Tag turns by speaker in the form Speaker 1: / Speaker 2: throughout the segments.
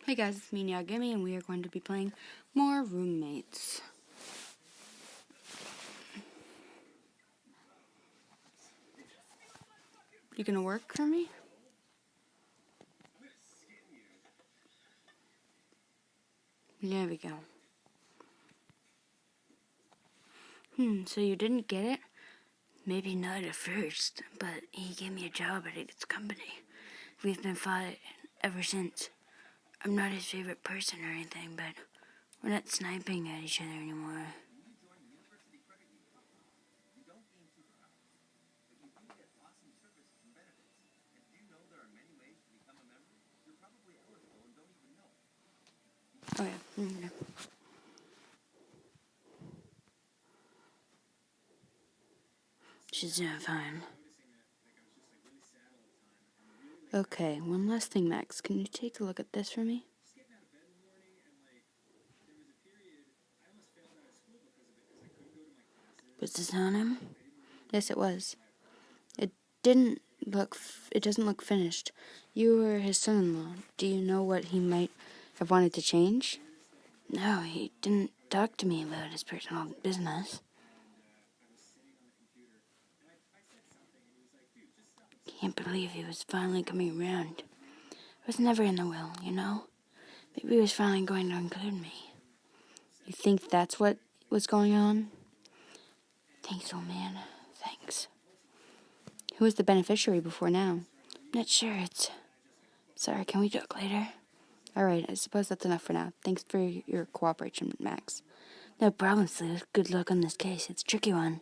Speaker 1: Hey guys, it's me, Nyagami, and we are going to be playing more Roommates. You gonna work for me? There we go. So you didn't get it? Maybe not at first, but he gave me a job at his company. We've been fighting ever since. I'm not his favorite person or anything, but we're not sniping at each other anymore. Oh yeah. She's doing fine. Okay, one last thing, Max. Can you take a look at this for me? Was this on him? Yes, it was. It doesn't look finished. You were his son-in-law. Do you know what he might have wanted to change? No, he didn't talk to me about his personal business. Can't believe he was finally coming around. It was never in the will, you know? Maybe he was finally going to include me. You think that's what was going on? Thanks, old man. Thanks. Who was the beneficiary before now? Not sure. Sorry, can we talk later? Alright, I suppose that's enough for now. Thanks for your cooperation, Max. No problem, Sleuth. Good luck on this case. It's a tricky one.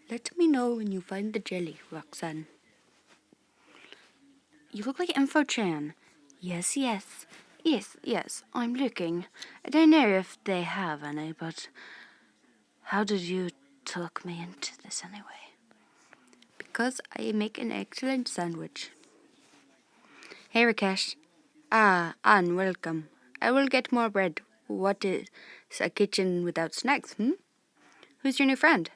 Speaker 1: Let me know when you find the jelly, Roxanne. You look like Info-chan. Yes, I'm looking. I don't know if they have any, but how did you talk me into this anyway? Because I make an excellent sandwich. Hey, Rakesh. Anne, welcome. I will get more bread. What is a kitchen without snacks, Who's your new friend?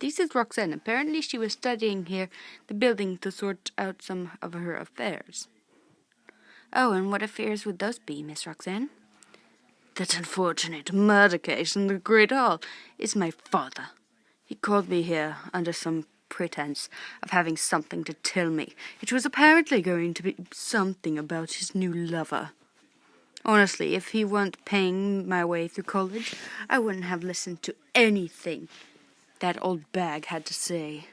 Speaker 1: This is Roxanne. Apparently she was studying here, the building, to sort out some of her affairs. Oh, and what affairs would those be, Miss Roxanne? That unfortunate murder case in the Great Hall is my father. He called me here under some pretense of having something to tell me. It was apparently going to be something about his new lover. Honestly, if he weren't paying my way through college, I wouldn't have listened to anything that old bag had to say.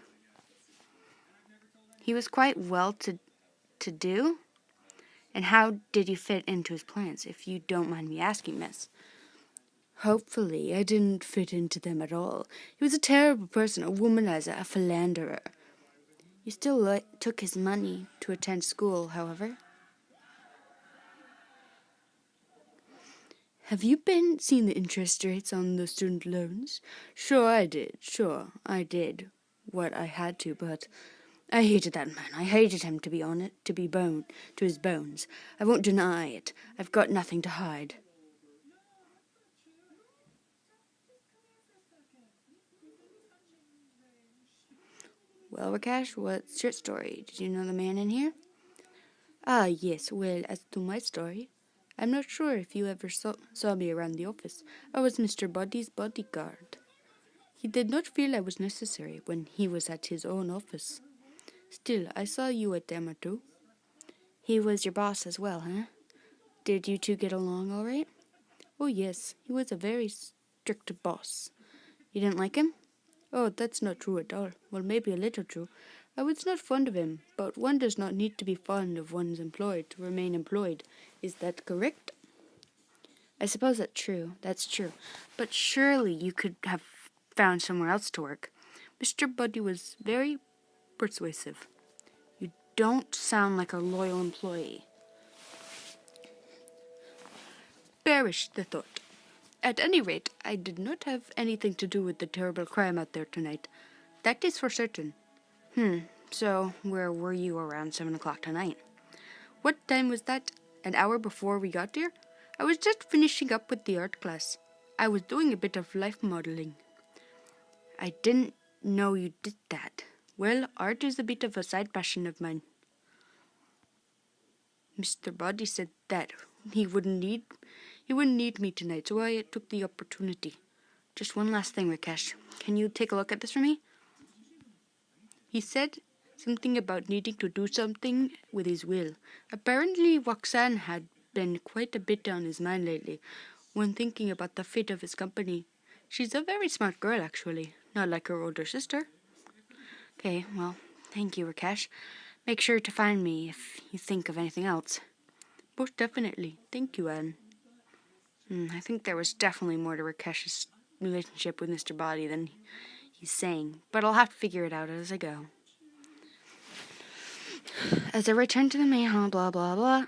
Speaker 1: He was quite well to do? And how did you fit into his plans, if you don't mind me asking, miss? Hopefully, I didn't fit into them at all. He was a terrible person, a womanizer, a philanderer. You still took his money to attend school, however. Have you been seeing the interest rates on the student loans? Sure I did what I had to, but I hated that man. I hated him, to his bones. I won't deny it. I've got nothing to hide. Well, Rakesh, what's your story? Did you know the man in here? Ah, yes. Well, as to my story, I'm not sure if you ever saw me around the office. I was Mr. Buddy's bodyguard. He did not feel I was necessary when he was at his own office. Still, I saw you at them or two. He was your boss as well, huh? Did you two get along all right? Oh, yes. He was a very strict boss. You didn't like him? Oh, that's not true at all. Well, maybe a little true. I was not fond of him, but one does not need to be fond of one's employed to remain employed. Is that correct? I suppose that's true. But surely you could have found somewhere else to work. Mr. Buddy was very persuasive. You don't sound like a loyal employee. Bearish the thought. At any rate, I did not have anything to do with the terrible crime out there tonight. That is for certain. So where were you around 7 o'clock tonight? What time was that? An hour before we got here? I was just finishing up with the art class. I was doing a bit of life modeling. I didn't know you did that. Well, art is a bit of a side passion of mine. Mr. Body said that he wouldn't need me tonight, so I took the opportunity. Just one last thing, Rakesh. Can you take a look at this for me? He said something about needing to do something with his will. Apparently, Roxanne had been quite a bit on his mind lately when thinking about the fate of his company. She's a very smart girl, actually, not like her older sister. Okay, well, thank you, Rakesh. Make sure to find me if you think of anything else. Most definitely. Thank you, Anne. I think there was definitely more to Rakesh's relationship with Mr. Body than he's saying, but I'll have to figure it out as I go. As I return to the main hall, blah, blah, blah.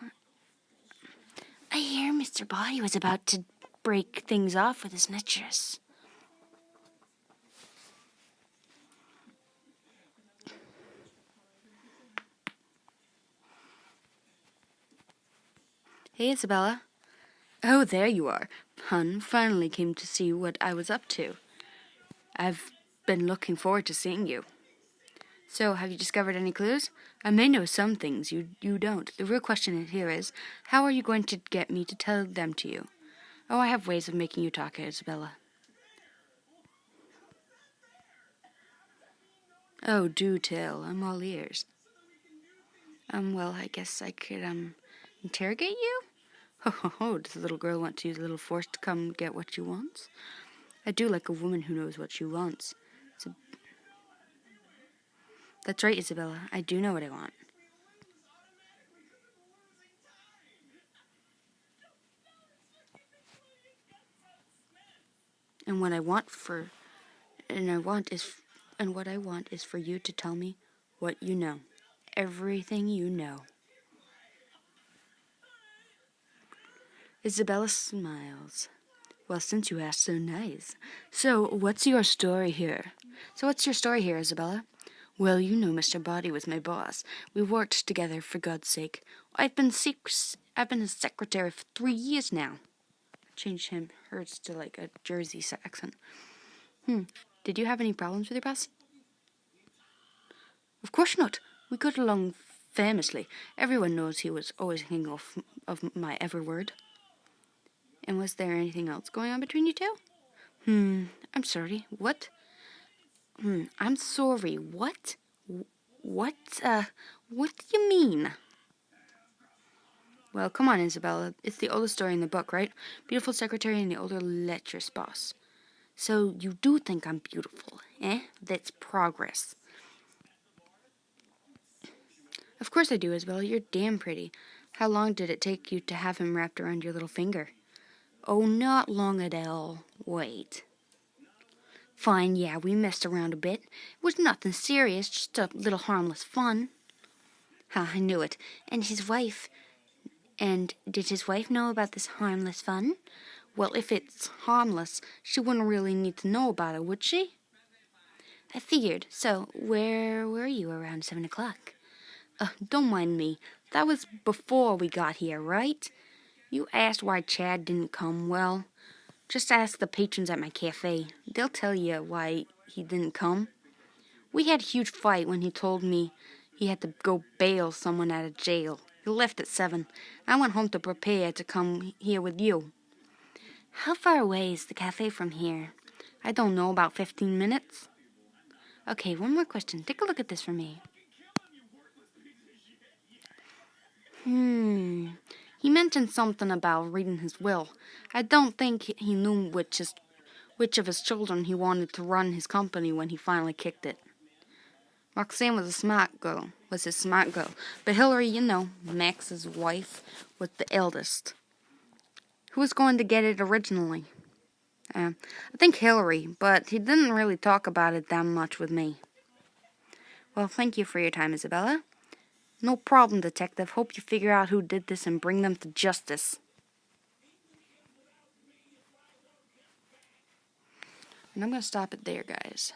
Speaker 1: I hear Mr. Body was about to break things off with his mistress. Hey, Isabella. Oh, there you are. Hun finally came to see what I was up to. I've been looking forward to seeing you. So, have you discovered any clues? I may know some things you don't. The real question here is, how are you going to get me to tell them to you? Oh, I have ways of making you talk, Isabella. Oh, do tell. I'm all ears. Well, I guess I could, interrogate you? Ho, does the little girl want to use a little force to come get what she wants? I do like a woman who knows what she wants. That's right, Isabella. I do know what I want. And what I want is for you to tell me what you know. Everything you know. Isabella smiles. Well, since you asked, so nice. So, what's your story here, Isabella? Well, you know Mr. Body was my boss. We worked together, for God's sake. I've been his secretary for 3 years now. Changed hers to like a Jersey accent. Did you have any problems with your boss? Of course not. We got along famously. Everyone knows he was always hanging off of my every word. And was there anything else going on between you two? I'm sorry. What? I'm sorry. What? What do you mean? Well, come on, Isabella. It's the oldest story in the book, right? Beautiful secretary and the older lecherous boss. So you do think I'm beautiful, eh? That's progress. Of course I do, Isabella. You're damn pretty. How long did it take you to have him wrapped around your little finger? Oh, not long at all. Wait. Fine, yeah, we messed around a bit. It was nothing serious, just a little harmless fun. I knew it. And did his wife know about this harmless fun? Well, if it's harmless, she wouldn't really need to know about it, would she? I figured. So, where were you around 7 o'clock? Don't mind me. That was before we got here, right? You asked why Chad didn't come. Well, just ask the patrons at my cafe. They'll tell you why he didn't come. We had a huge fight when he told me he had to go bail someone out of jail. He left at 7. I went home to prepare to come here with you. How far away is the cafe from here? I don't know, about 15 minutes. Okay, one more question. Take a look at this for me. He mentioned something about reading his will. I don't think he knew which of his children he wanted to run his company when he finally kicked it. Roxanne was his smart girl. But Hillary, Max's wife, was the eldest. Who was going to get it originally? I think Hillary, but he didn't really talk about it that much with me. Well, thank you for your time, Isabella. No problem, Detective. Hope you figure out who did this and bring them to justice. And I'm going to stop it there, guys.